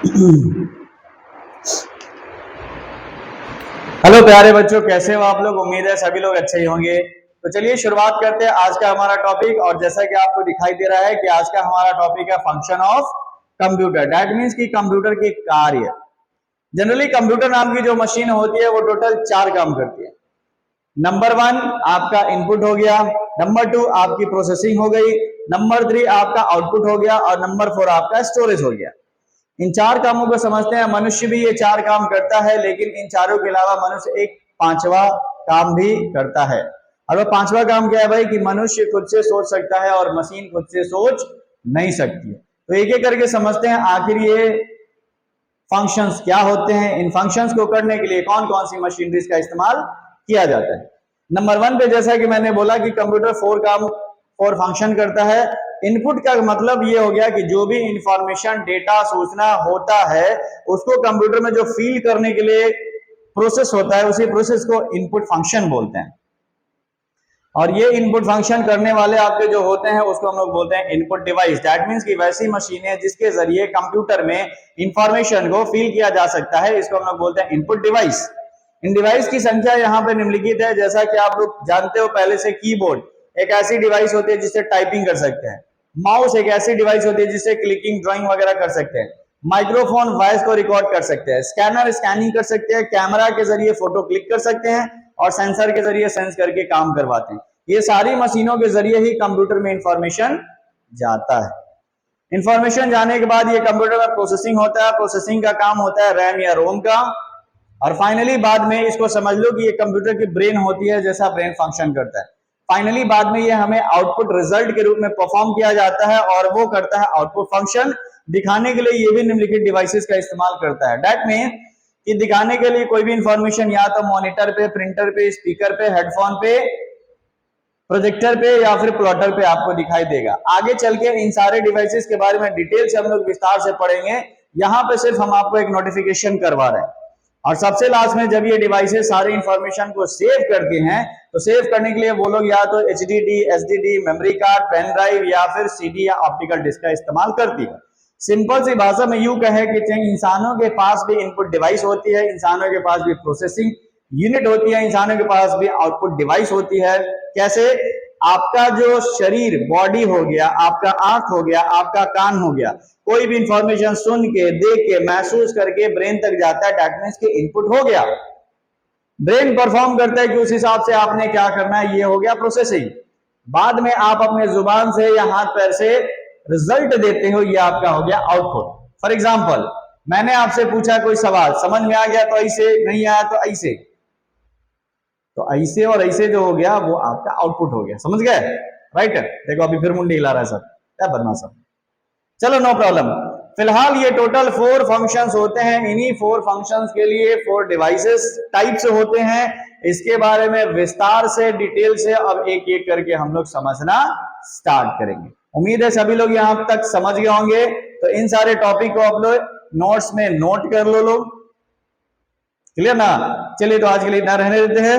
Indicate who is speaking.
Speaker 1: Hello प्यारे बच्चों, कैसे हो आप लोग। उम्मीद है सभी लोग अच्छे ही होंगे। तो चलिए शुरुआत करते हैं आज का हमारा टॉपिक। और जैसा कि आपको दिखाई दे रहा है कि आज का हमारा टॉपिक है function of computer. That means कि कंप्यूटर के कार्य। जनरली कंप्यूटर नाम की जो मशीन होती है वो टोटल 4 काम करती है। नंबर 1 आपका इनपुट हो गया, नंबर 2 आपकी प्रोसेसिंग हो गई, नंबर 3 आपका आउटपुट हो गया और नंबर 4 आपका स्टोरेज हो गया। इन 4 कामों को समझते हैं। मनुष्य भी ये 4 काम करता है, लेकिन इन चारों के अलावा मनुष्य एक 5वां काम भी करता है। और वो 5वां काम क्या है भाई, कि मनुष्य खुद से सोच सकता है और मशीन खुद से सोच नहीं सकती है। तो एक एक करके समझते हैं आखिर ये फंक्शंस क्या होते हैं। इन फंक्शंस को करने के लिए कौन कौन सी मशीनरीज का इस्तेमाल किया जाता है। नंबर 1 पे जैसा कि मैंने बोला कि कंप्यूटर 4 फंक्शन करता है। इनपुट का मतलब ये हो गया कि जो भी इंफॉर्मेशन, डेटा, सूचना होता है उसको कंप्यूटर में जो फील करने के लिए प्रोसेस होता है, उसी प्रोसेस को इनपुट फंक्शन बोलते हैं। और ये इनपुट फंक्शन करने वाले आपके जो होते हैं उसको हम लोग बोलते हैं इनपुट डिवाइस। दैट मीन्स कि वैसी मशीनें जिसके जरिए कंप्यूटर में इंफॉर्मेशन को फील किया जा सकता है, इसको हम लोग बोलते हैं इनपुट डिवाइस। इन डिवाइस की संख्या यहाँ पे निम्नलिखित है। जैसा कि आप लोग जानते हो पहले से, कीबोर्ड एक ऐसी डिवाइस होती है जिससे टाइपिंग कर सकते हैं। माउस एक ऐसी डिवाइस होती है जिससे क्लिकिंग, ड्राइंग वगैरह कर सकते हैं। माइक्रोफोन वॉइस को रिकॉर्ड कर सकते हैं। स्कैनर स्कैनिंग कर सकते हैं। कैमरा के जरिए फोटो क्लिक कर सकते हैं और सेंसर के जरिए सेंस करके काम करवाते हैं। ये सारी मशीनों के जरिए ही कंप्यूटर में इंफॉर्मेशन जाता है। इंफॉर्मेशन जाने के बाद ये कंप्यूटर में प्रोसेसिंग होता है। प्रोसेसिंग का काम होता है रैम या रोम का। और फाइनली बाद में इसको समझ लो कि ये कंप्यूटर की ब्रेन होती है, जैसा ब्रेन फंक्शन करता है। फाइनली बाद में ये हमें आउटपुट रिजल्ट के रूप में परफॉर्म किया जाता है और वो करता है आउटपुट फंक्शन। दिखाने के लिए ये भी निम्नलिखित डिवाइसेस का इस्तेमाल करता है। दैट मीन कि दिखाने के लिए कोई भी इंफॉर्मेशन या तो मॉनिटर पे, प्रिंटर पे, स्पीकर पे, हेडफोन पे, प्रोजेक्टर पे या फिर प्लॉटर पे आपको दिखाई देगा। आगे चल के इन सारे डिवाइसेस के बारे में डिटेल से हम लोग विस्तार से पढ़ेंगे। यहाँ पे सिर्फ हम आपको एक नोटिफिकेशन करवा रहे हैं। और सबसे लास्ट में जब ये डिवाइसेस सारे इंफॉर्मेशन को सेव करते हैं, तो सेव करने के लिए वो लोग या तो HDD, SSD, memory card, pen drive या फिर CD या ऑप्टिकल डिस्क का इस्तेमाल करती है। सिंपल सी भाषा में यूं कहे कि इंसानों के पास भी इनपुट डिवाइस होती है, इंसानों के पास भी प्रोसेसिंग यूनिट होती है, इंसानों के पास भी आउटपुट डिवाइस होती है। कैसे? आपका जो शरीर, बॉडी हो गया, आपका आंख हो गया, आपका कान हो गया, कोई भी इंफॉर्मेशन सुन के, देख के, महसूस करके ब्रेन तक जाता है। दैट मींस कि इनपुट हो गया। ब्रेन परफॉर्म करता है कि उस हिसाब से आपने क्या करना है, ये हो गया प्रोसेसिंग। बाद में आप अपने जुबान से या हाथ पैर से रिजल्ट देते हो, ये आपका हो गया आउटपुट। फॉर एग्जाम्पल, मैंने आपसे पूछा कोई सवाल, समझ में आ गया तो ऐसे, नहीं आया तो ऐसे। तो ऐसे और ऐसे जो हो गया वो आपका आउटपुट हो गया। समझ गए? राइट। देखो अभी फिर मुंडी हिला रहा है सब, क्या बनना सब। चलो नो प्रॉब्लम। फिलहाल ये टोटल 4 फंक्शंस होते हैं। इन्हीं 4 फंक्शंस के लिए 4 डिवाइसेस टाइप्स होते हैं। इसके बारे में विस्तार से, डिटेल से अब एक एक करके हम लोग समझना स्टार्ट करेंगे। उम्मीद है सभी लोग यहां तक समझ गए होंगे। तो इन सारे टॉपिक को आप लोग नोट्स में नोट कर लो लोग। क्लियर ना? चलिए तो आज के लिए इतना रहने देते हैं।